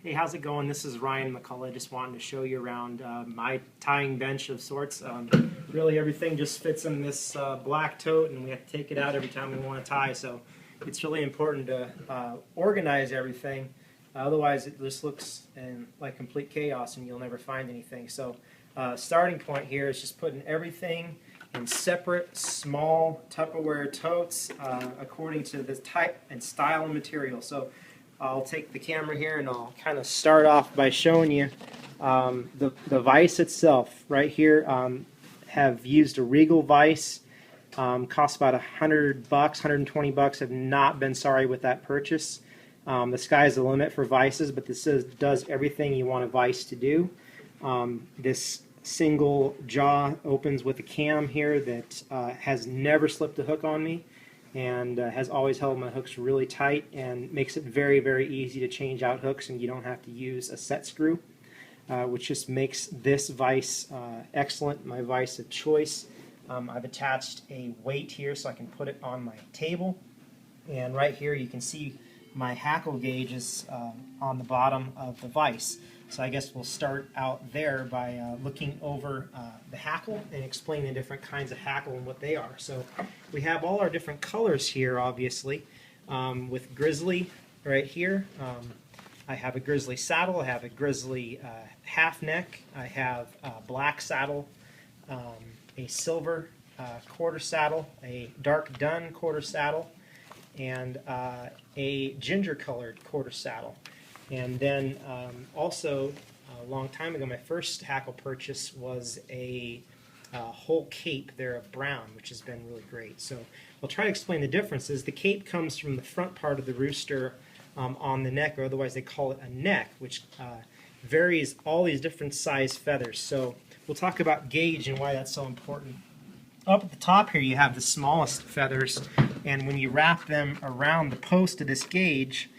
Hey, how's it going? This is Ryan McCullough. Just wanted to show you around my tying bench of sorts. Really, everything just fits in this black tote, and we have to take it out every time we want to tie. So it's really important to organize everything. Otherwise, it just looks like complete chaos, and you'll never find anything. So starting point here is just putting everything in separate, small Tupperware totes according to the type and style and material. So I'll take the camera here and I'll kind of start off by showing you the vise itself. Right here, have used a Regal vise. Cost about $100, $120. Have not been sorry with that purchase. The sky's the limit for vices, but this does everything you want a vise to do. This single jaw opens with a cam here that has never slipped a hook on me, and has always held my hooks really tight, and makes it very, very easy to change out hooks, and you don't have to use a set screw, which just makes this vise excellent, my vise of choice. I've attached a weight here so I can put it on my table, and right here you can see my hackle gauge is on the bottom of the vise. So I guess we'll start out there by looking over the hackle and explain the different kinds of hackle and what they are. So we have all our different colors here, obviously, with grizzly right here. I have a grizzly saddle, I have a grizzly half neck, I have a black saddle, a silver quarter saddle, a dark dun quarter saddle, and a ginger colored quarter saddle. And then also, a long time ago, my first hackle purchase was a whole cape there of brown, which has been really great. So I'll try to explain the differences. The cape comes from the front part of the rooster on the neck, or otherwise they call it a neck, which varies all these different size feathers. So we'll talk about gauge and why that's so important. Up at the top here you have the smallest feathers, and when you wrap them around the post of this gauge,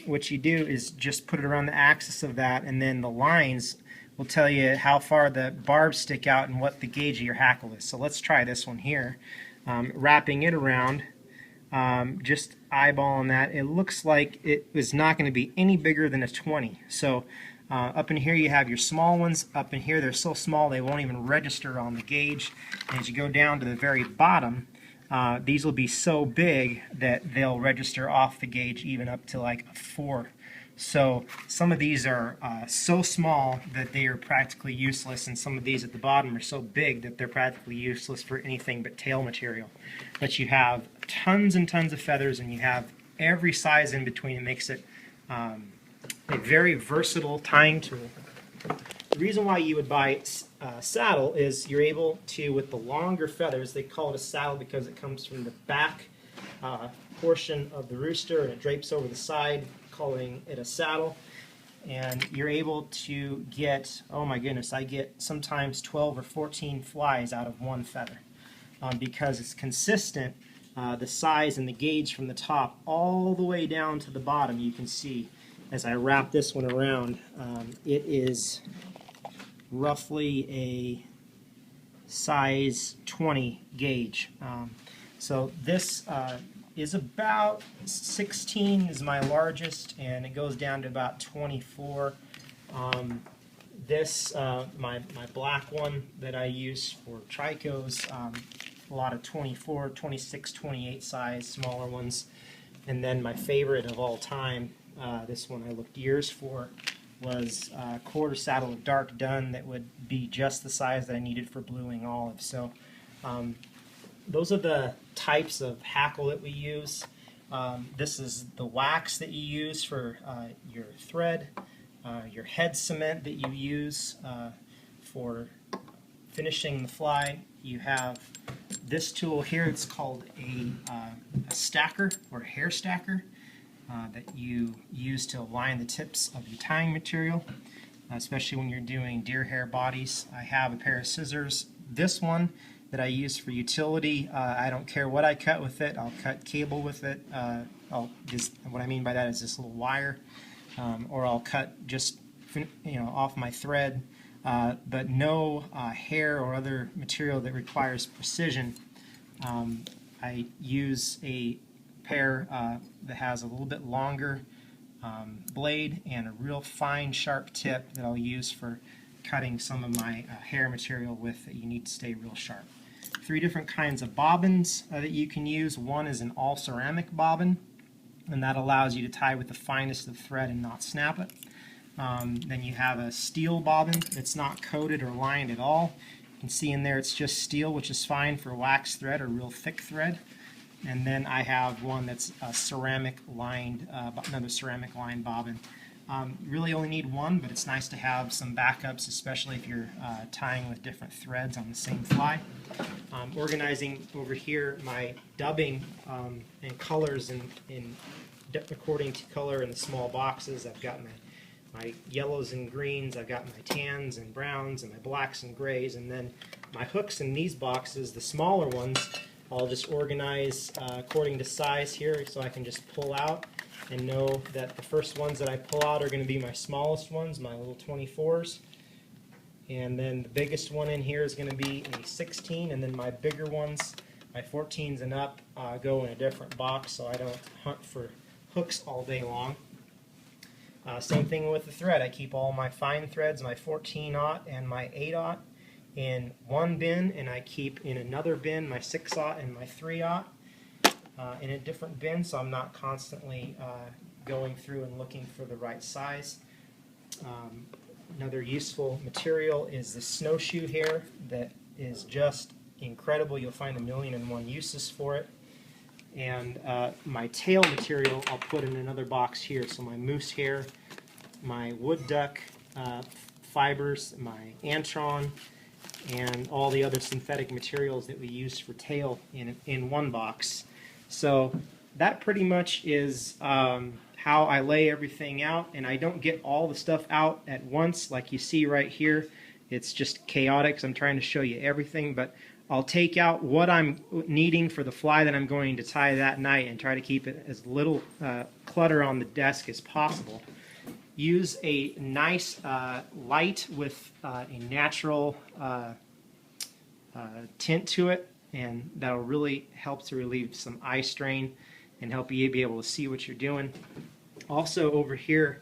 what you do is just put it around the axis of that, and then the lines will tell you how far the barbs stick out and what the gauge of your hackle is. So let's try this one here. Wrapping it around, just eyeballing that, it looks like it is not going to be any bigger than a 20. So up in here you have your small ones. Up in here they're so small they won't even register on the gauge. And as you go down to the very bottom, these will be so big that they'll register off the gauge even up to like a 4. So some of these are so small that they are practically useless, and some of these at the bottom are so big that they're practically useless for anything but tail material. But you have tons and tons of feathers, and you have every size in between. It makes it a very versatile tying tool. The reason why you would buy a saddle is you're able to, with the longer feathers, they call it a saddle because it comes from the back portion of the rooster and it drapes over the side, calling it a saddle. And you're able to get, oh my goodness, I get sometimes 12 or 14 flies out of one feather because it's consistent, the size and the gauge from the top all the way down to the bottom. You can see as I wrap this one around, it is roughly a size 20 gauge. So this is about 16 is my largest, and it goes down to about 24. This, my black one that I use for tricos, a lot of 24, 26, 28 size, smaller ones. And then my favorite of all time, this one I looked years for, was a quarter saddle of dark dun that would be just the size that I needed for bluing olive. So those are the types of hackle that we use. This is the wax that you use for your thread, your head cement that you use for finishing the fly. You have this tool here, it's called a stacker or a hair stacker. That you use to align the tips of your tying material, especially when you're doing deer hair bodies. I have a pair of scissors. This one that I use for utility, I don't care what I cut with it. I'll cut cable with it. What I mean by that is this little wire, or I'll cut just off my thread, but no hair or other material that requires precision. I use a pair that has a little bit longer blade and a real fine sharp tip that I'll use for cutting some of my hair material with that you need to stay real sharp. 3 different kinds of bobbins that you can use. One is an all ceramic bobbin, and that allows you to tie with the finest of thread and not snap it. Then you have a steel bobbin that's not coated or lined at all. You can see in there it's just steel, which is fine for wax thread or real thick thread. And then I have one that's a ceramic lined, another ceramic lined bobbin. Really only need one, but it's nice to have some backups, especially if you're tying with different threads on the same fly. Organizing over here my dubbing and colors according to color in the small boxes. I've got my yellows and greens, I've got my tans and browns, and my blacks and grays, and then my hooks in these boxes, the smaller ones, I'll just organize according to size here, so I can just pull out and know that the first ones that I pull out are going to be my smallest ones, my little 24s. And then the biggest one in here is going to be a 16, and then my bigger ones, my 14s and up, go in a different box so I don't hunt for hooks all day long. Same thing with the thread. I keep all my fine threads, my 14-aught and my 8-aught, in one bin, and I keep in another bin my 6-aught and my 3-aught in a different bin, so I'm not constantly going through and looking for the right size. Another useful material is the snowshoe hair that is just incredible. You'll find 1,000,001 uses for it. And my tail material I'll put in another box here. So my moose hair, my wood duck fibers, my antron, and all the other synthetic materials that we use for tail in one box. So that pretty much is how I lay everything out, and I don't get all the stuff out at once like you see right here. It's just chaotic, so I'm trying to show you everything, but I'll take out what I'm needing for the fly that I'm going to tie that night and try to keep it as little clutter on the desk as possible. Use a nice light with a natural tint to it, and that'll really help to relieve some eye strain and help you be able to see what you're doing. Also over here,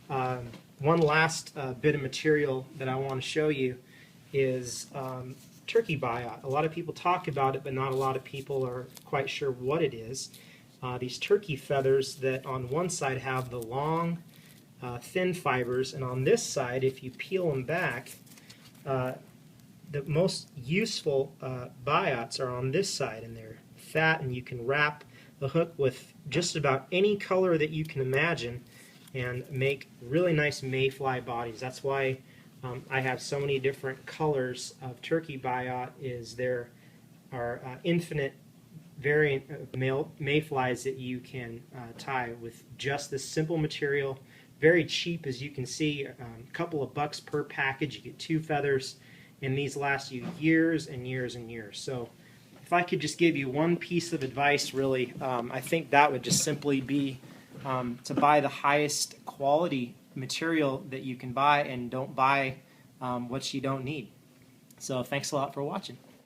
one last bit of material that I want to show you is turkey biot. A lot of people talk about it, but not a lot of people are quite sure what it is. These turkey feathers that on one side have the long, thin fibers, and on this side, if you peel them back, the most useful biots are on this side, and they're fat, and you can wrap the hook with just about any color that you can imagine and make really nice mayfly bodies. That's why I have so many different colors of turkey biot. Is there are infinite variant of mayflies that you can tie with just this simple material. Very cheap, as you can see, a couple of bucks per package. You get 2 feathers, and these last you years and years and years. So if I could just give you one piece of advice, really, I think that would just simply be to buy the highest quality material that you can buy, and don't buy what you don't need. So thanks a lot for watching.